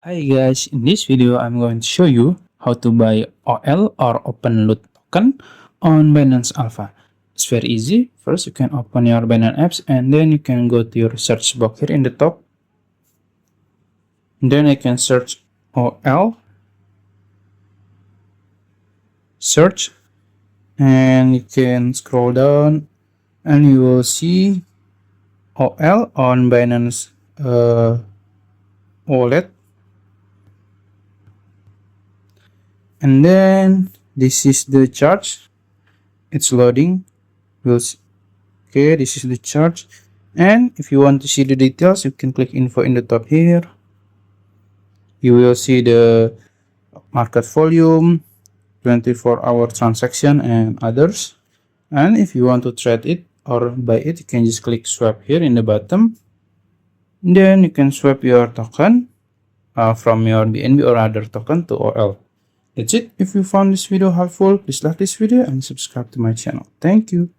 Hi guys, in this video I'm going to show you how to buy OL or OpenLoop token on Binance Alpha. It's very easy. First you can open your Binance apps and then you can go to your search box here in the top. Then I can search OL, search, and you can scroll down and you will see OL on Binance wallet. And then this is the chart. It's loading. Okay, this is the chart. And if you want to see the details, you can click info in the top here. You will see the market volume, 24-hour transaction, and others. And if you want to trade it or buy it, you can just click swap here in the bottom. Then you can swap your token from your BNB or other token to OL. That's it. If you found this video helpful, please like this video and subscribe to my channel. Thank you.